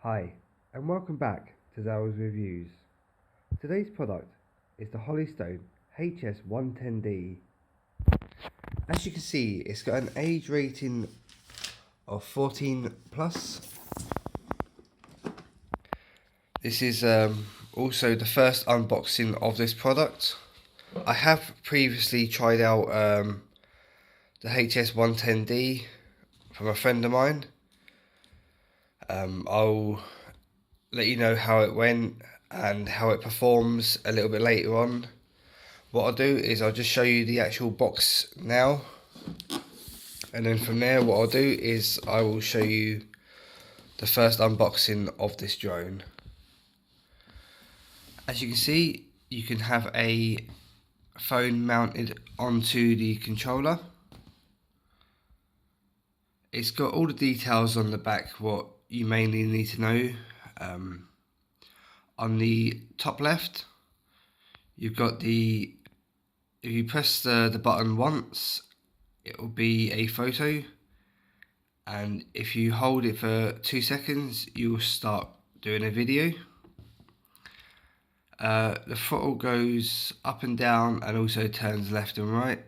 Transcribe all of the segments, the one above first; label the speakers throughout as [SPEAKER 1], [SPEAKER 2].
[SPEAKER 1] Hi, and welcome back to Zara's Reviews. Today's product is the Holystone hs110d. As you can see, it's got an age rating of 14 plus. This is also the first unboxing of this product. I have previously tried out the hs110d from a friend of mine. I'll let you know how it went and how it performs a little bit later on. What I'll do is I'll just show you the actual box now, and then from there what I'll do is I will show you the first unboxing of this drone. As you can see, you can have a phone mounted onto the controller. It's got all the details on the back what you mainly need to know. On the top left, you've got if you press the button once, it will be a photo, and if you hold it for 2 seconds, you will start doing a video. The throttle goes up and down and also turns left and right.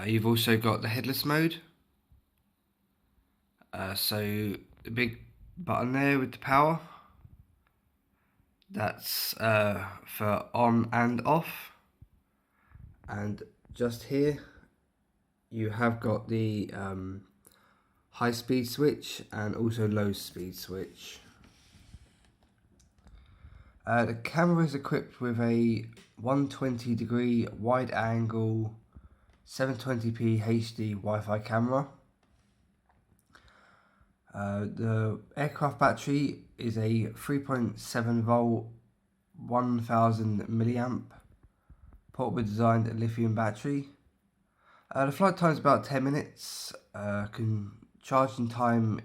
[SPEAKER 1] You've also got the headless mode. So the big button there with the power, that's for on and off. And just here you have got the high speed switch and also low speed switch. The camera is equipped with a 120-degree wide angle 720p HD Wi-Fi camera. The aircraft battery is a 3.7 volt 1000 milliamp portable designed lithium battery. The flight time is about 10 minutes. Charging time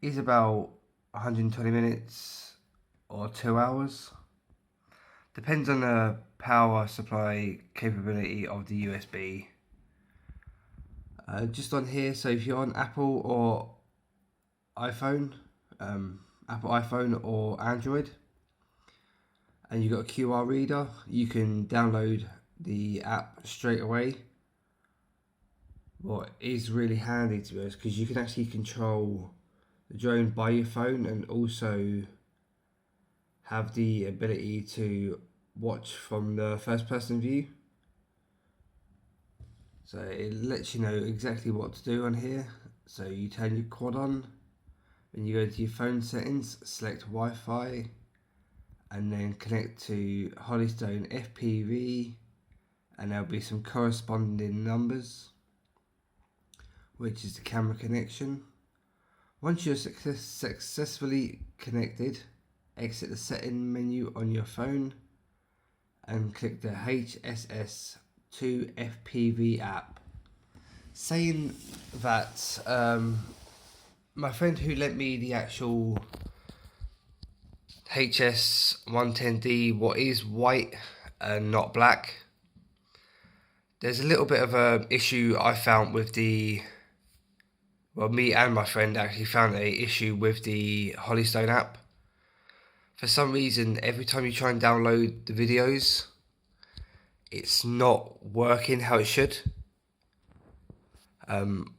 [SPEAKER 1] is about 120 minutes or 2 hours. Depends on the power supply capability of the USB. Just on here, so if you're on Apple or iPhone, Apple iPhone or Android, and you've got a QR reader, you can download the app straight away. What is really handy, to be honest, because you can actually control the drone by your phone and also have the ability to watch from the first person view. So it lets you know exactly what to do on here. So you turn your quad on, then you go to your phone settings, select Wi-Fi, and then connect to Holystone FPV, and there'll be some corresponding numbers, which is the camera connection. Once you're successfully connected, exit the setting menu on your phone and click the hs110d FPV app. Saying that, my friend who lent me the actual hs110d, what is white and not black, there's a little bit of a issue I found with me and my friend actually found an issue with the Holystone app. For some reason, every time you try and download the videos, it's not working how it should.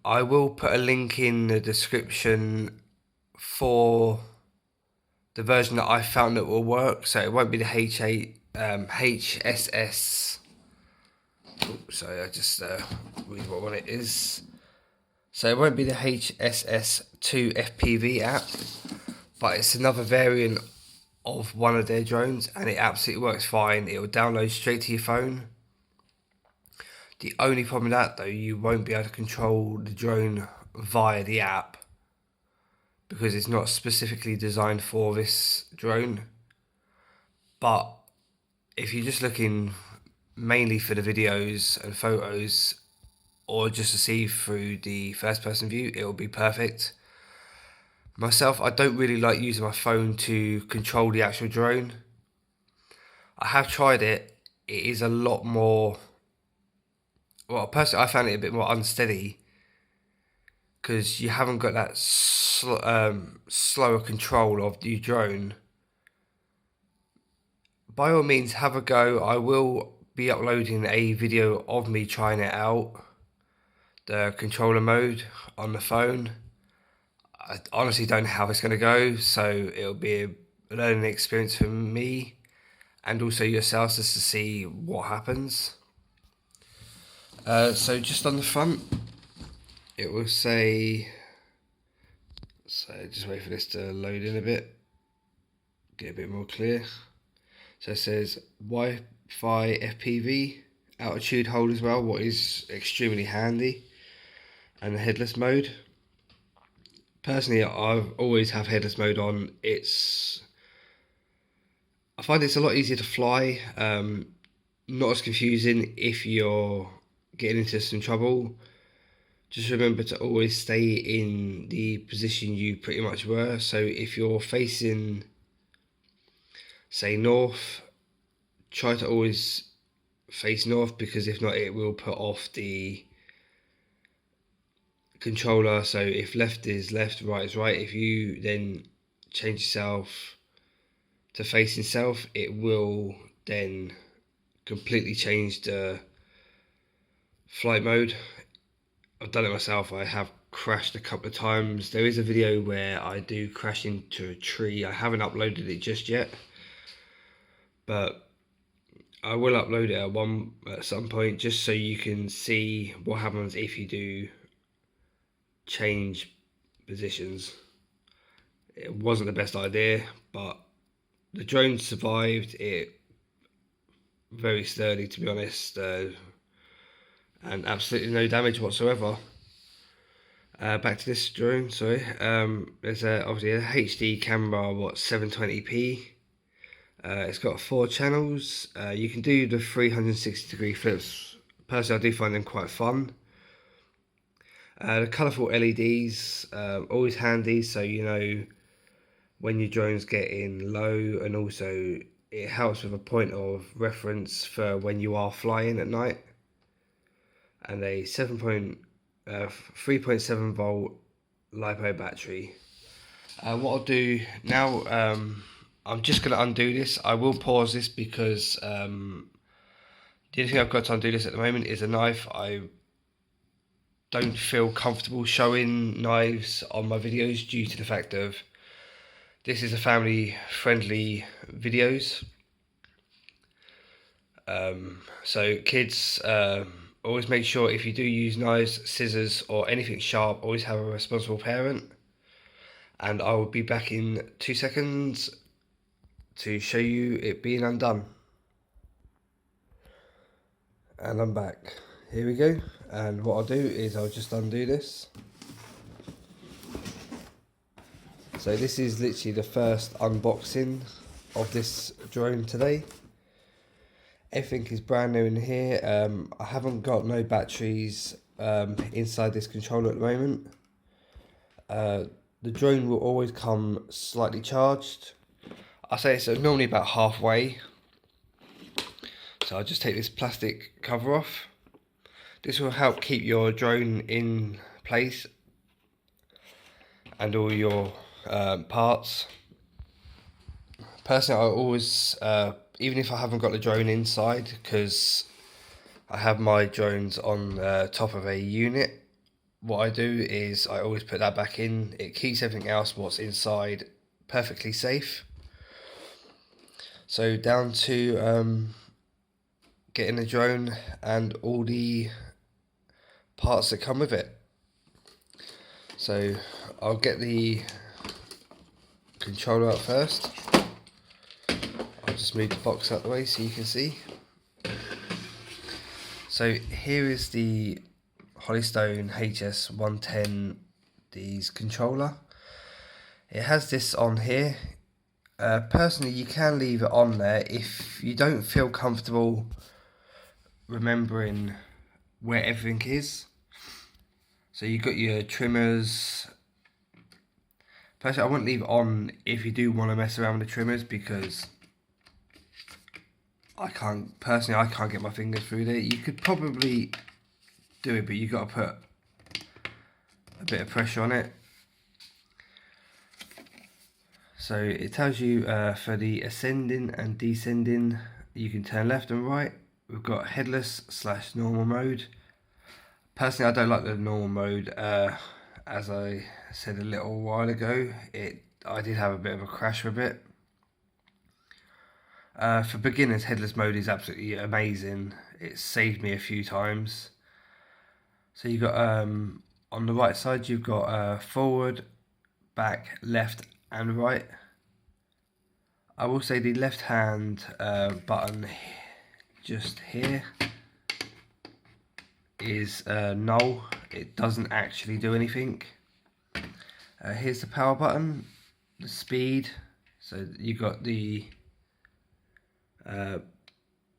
[SPEAKER 1] I will put a link in the description for the version that I found that will work. So it won't be the HSS. Oh, sorry, I just read what one it is. So it won't be the hs110d FPV app, but it's another variant of one of their drones, and it absolutely works fine. It will download straight to your phone. The only problem with that, though, you won't be able to control the drone via the app because it's not specifically designed for this drone. But if you're just looking mainly for the videos and photos, or just to see through the first person view, it will be perfect. Myself, I don't really like using my phone to control the actual drone. I have tried it. It is a lot more, well, personally I found it a bit more unsteady because you haven't got that slower control of the drone, by all means have a go. I will be uploading a video of me trying it out, the controller mode on the phone. I honestly don't know how it's going to go, so it'll be a learning experience for me and also yourselves just to see what happens. So just on the front, it will say, so just wait for this to load in a bit, get a bit more clear. So it says Wi-Fi FPV, altitude hold as well, what is extremely handy, and the headless mode. Personally, I've always have headless mode on. I find it's a lot easier to fly, not as confusing if you're getting into some trouble. Just remember to always stay in the position you pretty much were. So if you're facing, say, north, try to always face north, because if not, it will put off the controller. So if left is left, right is right. If you then change yourself to facing south, it will then completely change the flight mode. I've done it myself. I have crashed a couple of times. There is a video where I do crash into a tree. I haven't uploaded it just yet, but I will upload it at some point, just so you can see what happens if you do change positions. It wasn't the best idea, but the drone survived it very sturdy, to be honest, and absolutely no damage whatsoever. Back to this drone, sorry. There's obviously a HD camera, 720p. It's got 4 channels. You can do the 360-degree flips. Personally, I do find them quite fun. The colourful LEDs, always handy, so you know when your drone's getting low, and also it helps with a point of reference for when you are flying at night. And a 3.7 volt LiPo battery. What I'll do now, I'm just going to undo this. I will pause this because the only thing I've got to undo this at the moment is a knife. I don't feel comfortable showing knives on my videos due to the fact of this is a family friendly videos. So kids, always make sure if you do use knives, scissors or anything sharp, always have a responsible parent. And I will be back in 2 seconds to show you it being undone. And I'm back. Here we go. And what I'll do is I'll just undo this. So this is literally the first unboxing of this drone today. Everything is brand new in here. I haven't got no batteries inside this controller at the moment. The drone will always come slightly charged. I say it's normally about halfway. So I'll just take this plastic cover off. This will help keep your drone in place and all your parts. Personally, I always, even if I haven't got the drone inside, because I have my drones on top of a unit, what I do is I always put that back in. It keeps everything else what's inside perfectly safe. So down to getting the drone and all the parts that come with it. So I'll get the controller out first. I'll just move the box out of the way so you can see. So here is the Holystone hs110d's controller. It has this on here. Personally, you can leave it on there if you don't feel comfortable remembering where everything is. So you've got your trimmers. Personally, I wouldn't leave it on if you do want to mess around with the trimmers, because I can't get my fingers through there. You could probably do it, but you've got to put a bit of pressure on it. So it tells you for the ascending and descending, you can turn left and right. We've got headless / normal mode. Personally, I don't like the normal mode. As I said a little while ago, I did have a bit of a crash with it. For beginners, headless mode is absolutely amazing. It saved me a few times. So you've got on the right side, you've got forward, back, left and right. I will say the left hand button just here is null. It doesn't actually do anything. Here's the power button, the speed. So you got the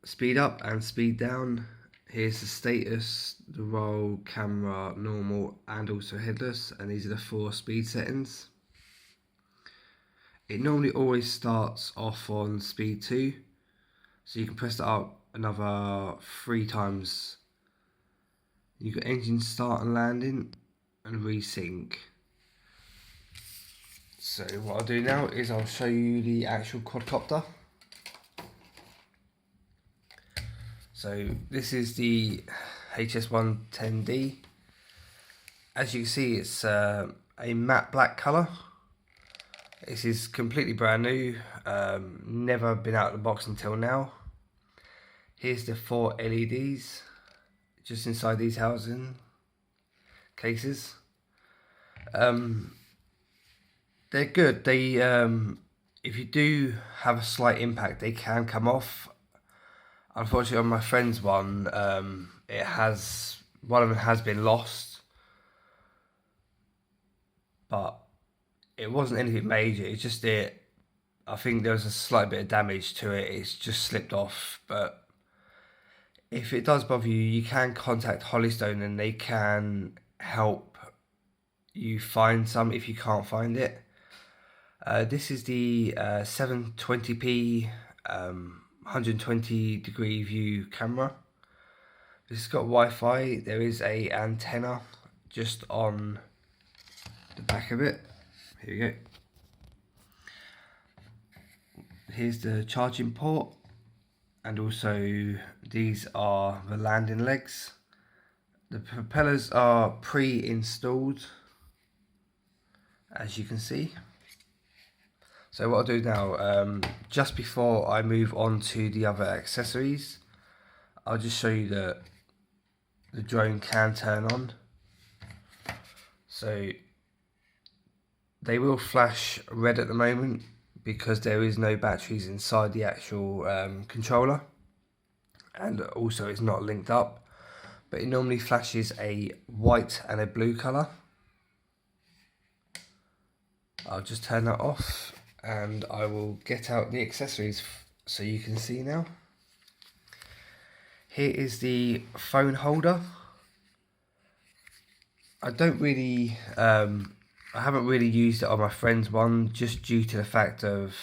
[SPEAKER 1] speed up and speed down. Here's the status, the roll, camera, normal and also headless, and these are the 4 speed settings. It normally always starts off on speed 2, so you can press that up another 3 times. You've got engine start and landing and resync. So what I'll do now is I'll show you the actual quadcopter. So this is the hs110d. As you can see, it's a matte black colour. This is completely brand new, never been out of the box until now. Here's the 4 LEDs just inside these housing cases. They're good. They if you do have a slight impact, they can come off. Unfortunately, on my friend's one, one of them has been lost, but it wasn't anything major. It's just I think there was a slight bit of damage to it. It's just slipped off. But if it does bother you, you can contact Hollystone and they can help you find some if you can't find it. This is the 720p 120 degree view camera. This has got Wi-Fi. There is a antenna just on the back of it. Here we go. Here's the charging port, and also these are the landing legs. The propellers are pre-installed, as you can see. So what I'll do now, just before I move on to the other accessories, I'll just show you that the drone can turn on. So they will flash red at the moment because there is no batteries inside the actual controller, and also it's not linked up, but it normally flashes a white and a blue colour. I'll just turn that off and I will get out the accessories so you can see now. Here is the phone holder. I don't really I haven't really used it on my friend's one, just due to the fact of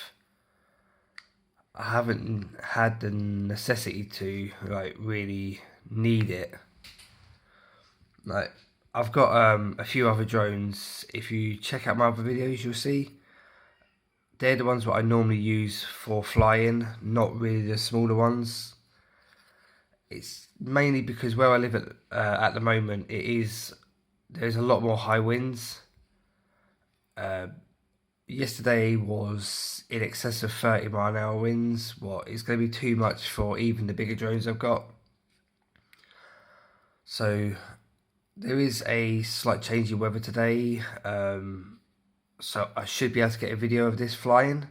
[SPEAKER 1] I haven't had the necessity to really need it. I've got a few other drones. If you check out my other videos, you'll see they're the ones that I normally use for flying, not really the smaller ones. It's mainly because where I live at the moment, there's a lot more high winds. Yesterday was in excess of 30-mile-an-hour winds. It's going to be too much for even the bigger drones I've got. So there is a slight change in weather today. So I should be able to get a video of this flying,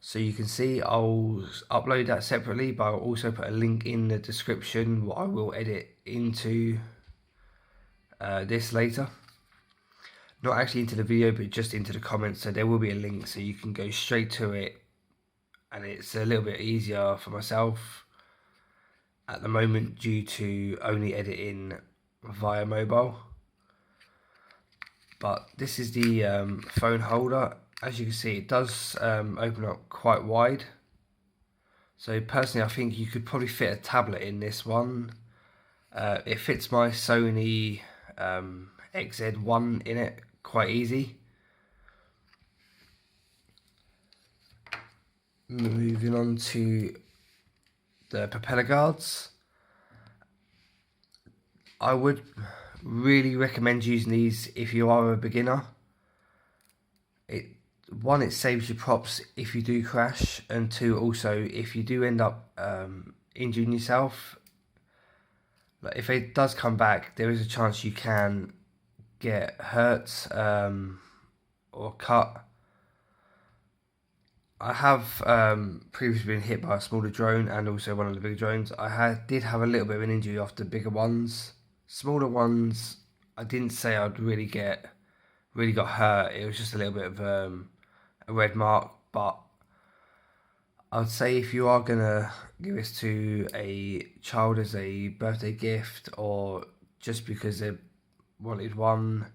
[SPEAKER 1] so you can see. I'll upload that separately, but I'll also put a link in the description what I will edit into this later. Not actually into the video, but just into the comments, so there will be a link so you can go straight to it, and it's a little bit easier for myself at the moment due to only editing via mobile. But this is the phone holder. As you can see, it does open up quite wide. So personally, I think you could probably fit a tablet in this one. It fits my Sony hs1 in it quite easy. Moving on to the propeller guards. I would really recommend using these if you are a beginner. One, it saves you props if you do crash, and two, also if you do end up injuring yourself, like if it does come back, there is a chance you can get hurt or cut. I have previously been hit by a smaller drone and also one of the bigger drones. I did have a little bit of an injury off the bigger ones. Smaller ones, I didn't say I'd really got hurt. It was just a little bit of a red mark. But I would say if you are gonna give this to a child as a birthday gift, or just because they wanted one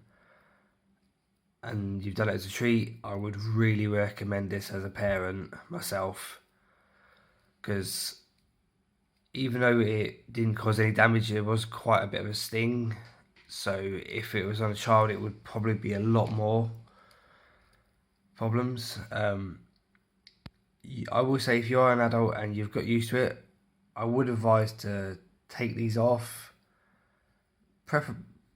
[SPEAKER 1] and you've done it as a treat, I would really recommend this as a parent myself, because even though it didn't cause any damage, there was quite a bit of a sting. So if it was on a child, it would probably be a lot more problems. I will say if you are an adult and you've got used to it, I would advise to take these off,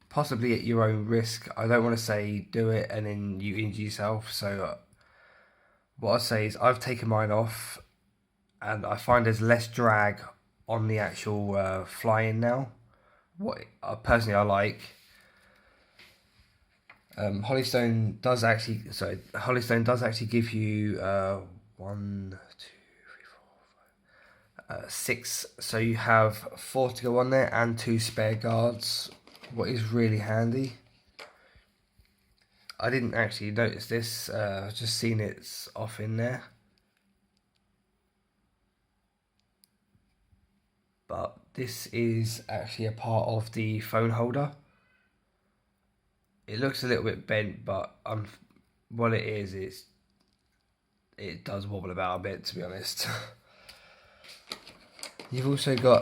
[SPEAKER 1] possibly at your own risk. I don't want to say do it and then you injure yourself. So what I say is I've taken mine off and I find there's less drag on the actual fly-in now. What personally I like. Holystone does actually give you 6. So you have 4 to go on there and 2 spare guards, what is really handy. I didn't actually notice this, I've just seen it's off in there. But this is actually a part of the phone holder. It looks a little bit bent, but what it is it does wobble about a bit, to be honest. You've also got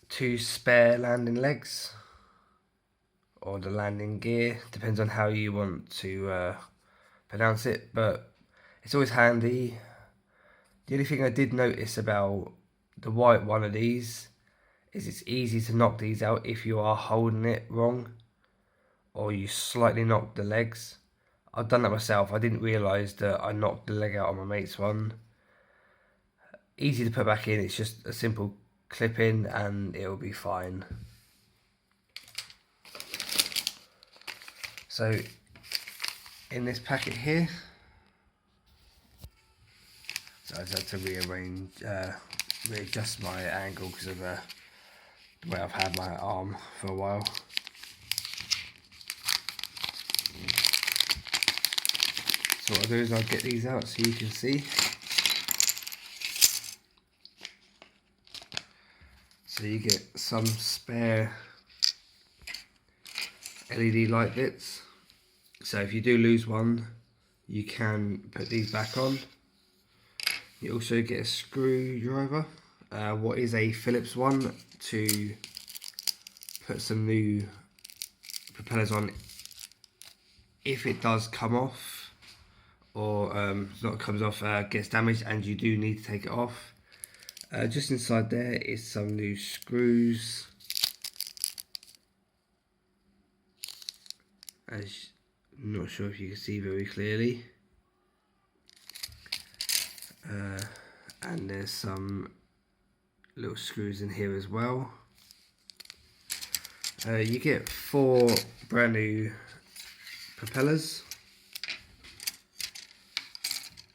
[SPEAKER 1] 2 spare landing legs, or the landing gear, depends on how you want to pronounce it, but it's always handy. The only thing I did notice about the white one of these is it's easy to knock these out if you are holding it wrong, or you slightly knock the legs. I've done that myself. I didn't realise that I knocked the leg out on my mate's one. Easy to put back in, it's just a simple clip in and it'll be fine. So in this packet here, so I just had to readjust my angle because of the way I've had my arm for a while. So what I'll do is I'll get these out so you can see. So you get some spare LED light bits. So if you do lose one, you can put these back on. You also get a screwdriver, what is a Phillips one, to put some new propellers on if it does come off, or not comes off, gets damaged and you do need to take it off. Just inside there is some new screws. I'm not sure if you can see very clearly. And there's some little screws in here as well. You get 4 brand new propellers.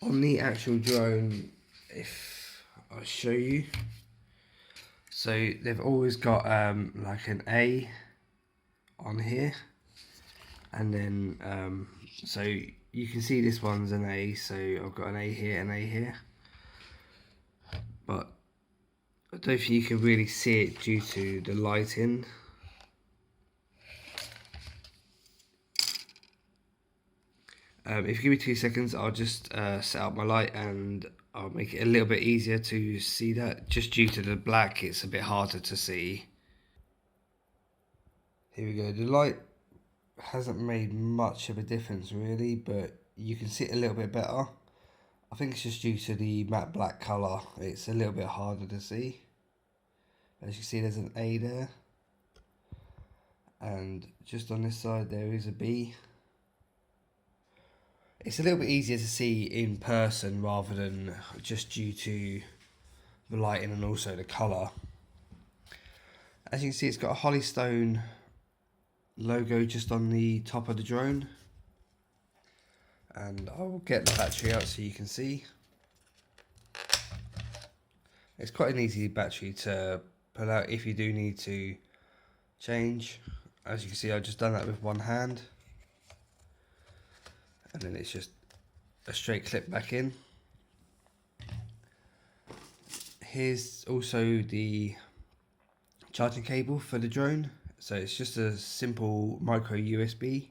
[SPEAKER 1] On the actual drone, if I show you, so they've always got like an A on here, and then so you can see this one's an A, so I've got an A here, an A here, but I don't think you can really see it due to the lighting. If you give me 2 seconds, I'll just set up my light and I'll make it a little bit easier to see that. Just due to the black, it's a bit harder to see. Here we go, the light hasn't made much of a difference really, but you can see it a little bit better. I think it's just due to the matte black colour. It's a little bit harder to see. As you can see, there's an A there. And just on this side there is a B. It's a little bit easier to see in person rather than just due to the lighting and also the colour. As you can see, it's got a Holystone logo just on the top of the drone. And I will get the battery out so you can see. It's quite an easy battery to pull out if you do need to change. As you can see, I've just done that with one hand. And then it's just a straight clip back in. Here's also the charging cable for the drone. So it's just a simple micro USB.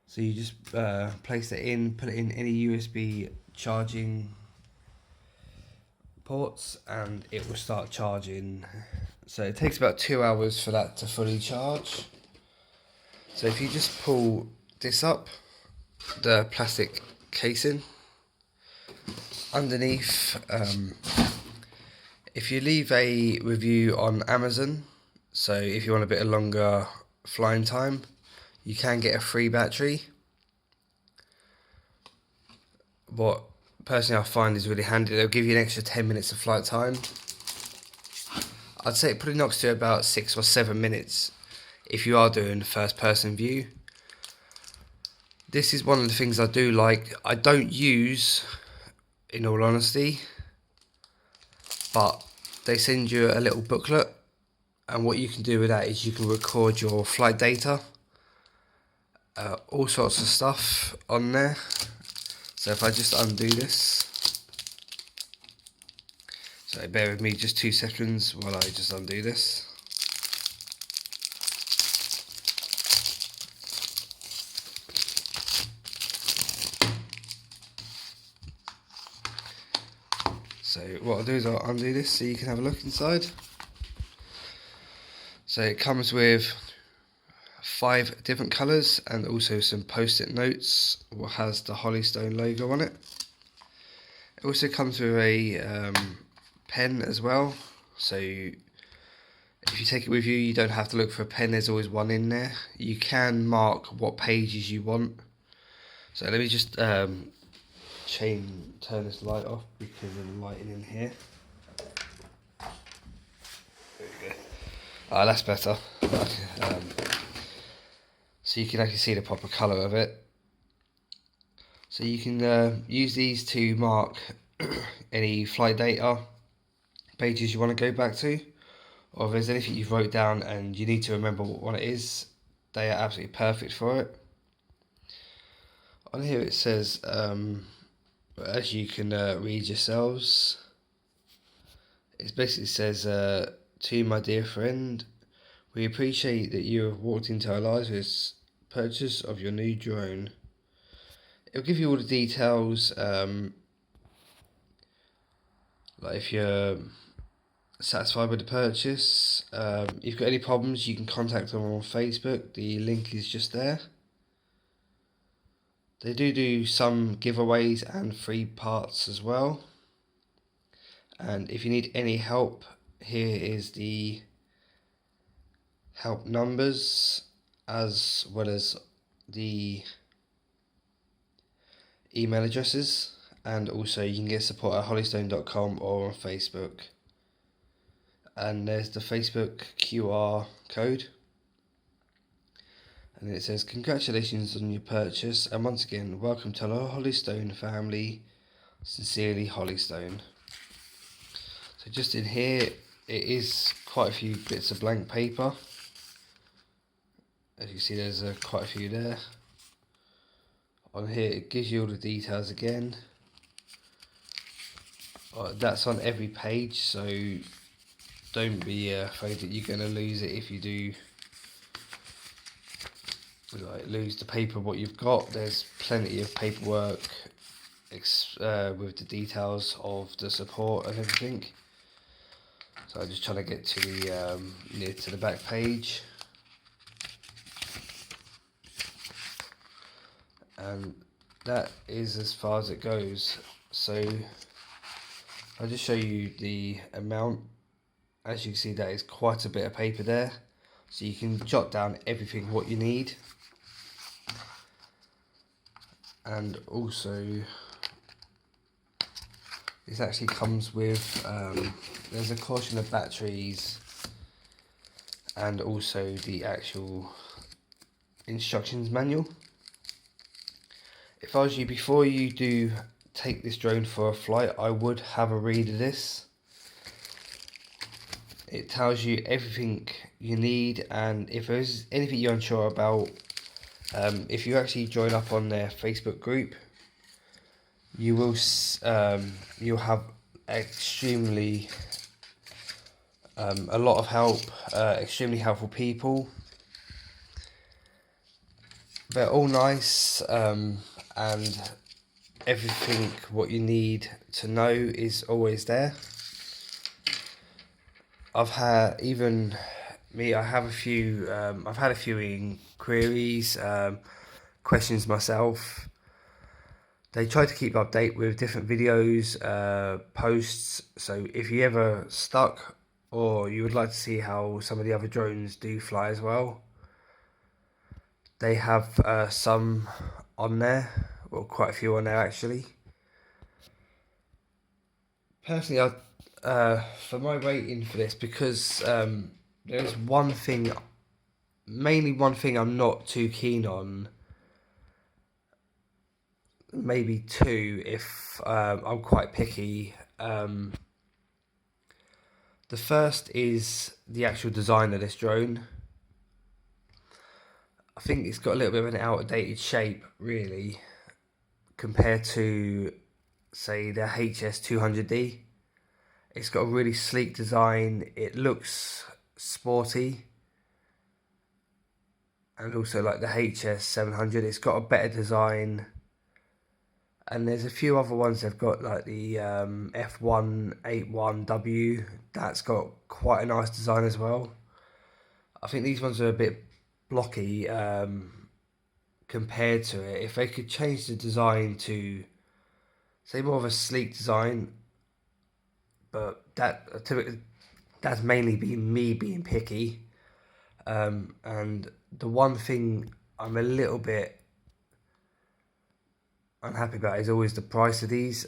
[SPEAKER 1] So you just place it in, put it in any USB charging ports and it will start charging. So it takes about 2 hours for that to fully charge. So if you just pull this up, the plastic casing underneath, if you leave a review on Amazon, so if you want a bit of longer flying time, you can get a free battery. What personally I find is really handy, they'll give you an extra 10 minutes of flight time. I'd say it probably knocks to about 6 or 7 minutes if you are doing first person view. This is one of the things I do like. I don't use, in all honesty, but they send you a little booklet, and what you can do with that is you can record your flight data, all sorts of stuff on there. So if I just undo this, so bear with me just 2 seconds while I just undo this. So what I'll do is I'll undo this so you can have a look inside. So it comes with 5 different colours and also some post-it notes what has the Holystone logo on it. It also comes with a pen as well, so if you take it with you, you don't have to look for a pen, there's always one in there. You can mark what pages you want. So let me just turn this light off because of the lighting in here. There we go. Ah, that's better. So you can actually see the proper colour of it. So you can use these to mark any flight data, pages you want to go back to, or if there's anything you've wrote down and you need to remember what one it is, they are absolutely perfect for it. On here it says, as you can read yourselves, it basically says, to my dear friend, we appreciate that you have walked into our lives with purchase of your new drone. It'll give you all the details, like if you're satisfied with the purchase. If you've got any problems, you can contact them on Facebook, the link is just there. They do some giveaways and free parts as well. And if you need any help, here is the help numbers as well as the email addresses, and also you can get support at holystone.com or on Facebook. And there's the Facebook QR code. And it says, congratulations on your purchase, and once again, welcome to our Holystone family. Sincerely, Holystone. So just in here, it is quite a few bits of blank paper. As you can see, there's quite a few there. On here, it gives you all the details again. That's on every page, so don't be afraid that you're going to lose it if you do lose the paper what you've got. There's plenty of paperwork with the details of the support and everything. So I'm just trying to get to the near to the back page. and that is as far as it goes. So I'll just show you the amount. As you can see, that is quite a bit of paper there, so you can jot down everything what you need. And also this actually comes with there's a caution of batteries and also the actual instructions manual. If I was you, before you do take this drone for a flight, I would have a read of this. It tells you everything you need, and if there's anything you're unsure about, if you actually join up on their Facebook group, you will you'll have extremely a lot of help, extremely helpful people. They're all nice, and everything what you need to know is always there. I've had I have a few. I've had a few inquiries, questions myself. They try to keep update with different videos, posts. So if you ever stuck, or you would like to see how some of the other drones do fly as well, they have some on there, well, quite a few on there actually. Personally, for my rating for this, because there's mainly one thing I'm not too keen on, maybe two if I'm quite picky. The first is the actual design of this drone. I think it's got a little bit of an outdated shape, really, compared to, say, the hs110d. It's got a really sleek design. It looks sporty, and also like the hs700, it's got a better design. And there's a few other ones they've got, like the hs110d. That's got quite a nice design as well. I think these ones are a bit blocky compared to it. If they could change the design to, say, more of a sleek design, but that's mainly been me being picky. And the one thing I'm a little bit unhappy about is always the price of these.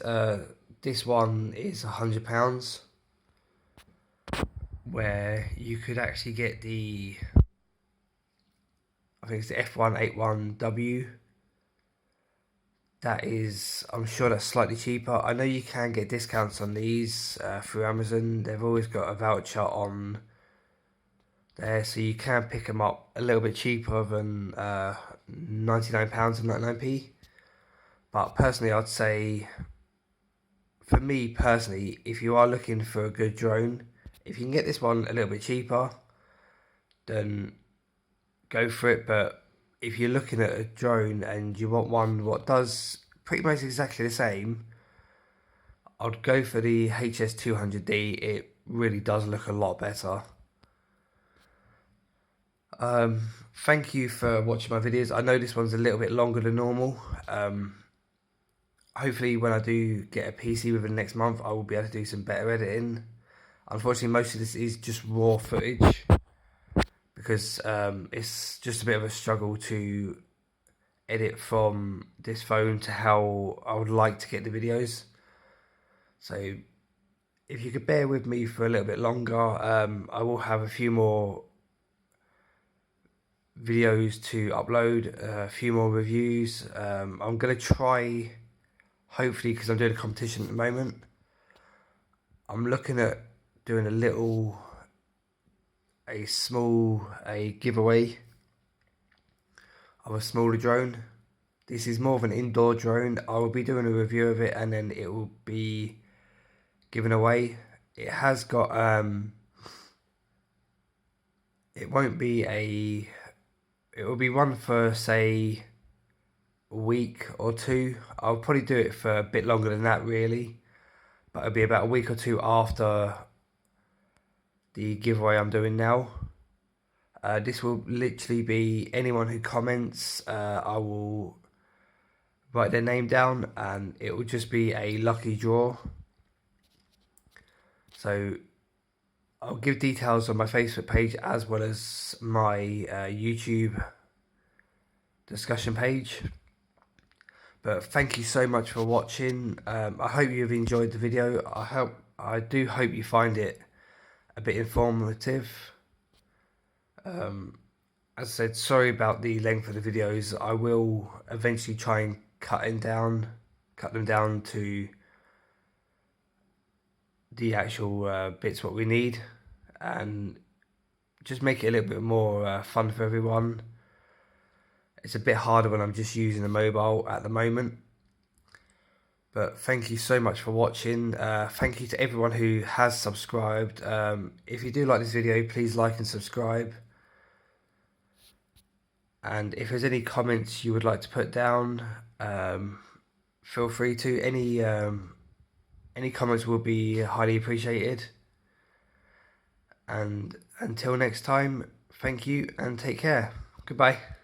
[SPEAKER 1] This one is £100, where you could actually get the, I think it's the f181w. That is, I'm sure that's slightly cheaper. I know you can get discounts on these through Amazon. They've always got a voucher on there, so you can pick them up a little bit cheaper than £99 and 99p. But personally, I'd say, for me personally, if you are looking for a good drone, if you can get this one a little bit cheaper, then go for it. But if you're looking at a drone and you want one what does pretty much exactly the same, I'd go for the hs200d. It really does look a lot better. Thank you for watching my videos. I know this one's a little bit longer than normal. Hopefully when I do get a PC within the next month, I will be able to do some better editing. Unfortunately, most of this is just raw footage, because it's just a bit of a struggle to edit from this phone to how I would like to get the videos. So if you could bear with me for a little bit longer, I will have a few more videos to upload, a few more reviews. I'm going to try, hopefully, because I'm doing a competition at the moment, I'm looking at doing a small giveaway of a smaller drone. This is more of an indoor drone. I will be doing a review of it, and then it will be given away. It has got it won't be it will be one for, say, a week or two. I'll probably do it for a bit longer than that, really, but it'll be about a week or two after the giveaway I'm doing now. This will literally be anyone who comments. I will write their name down, and it will just be a lucky draw. So I'll give details on my Facebook page as well as my YouTube discussion page. But thank you so much for watching. I hope you've enjoyed the video. I do hope you find it a bit informative. As I said, sorry about the length of the videos. I will eventually try and cut them down to the actual bits what we need, and just make it a little bit more fun for everyone. It's a bit harder when I'm just using a mobile at the moment. But thank you so much for watching. Thank you to everyone who has subscribed. If you do like this video, please like and subscribe. And if there's any comments you would like to put down, feel free to. Any comments will be highly appreciated. And until next time, thank you and take care. Goodbye.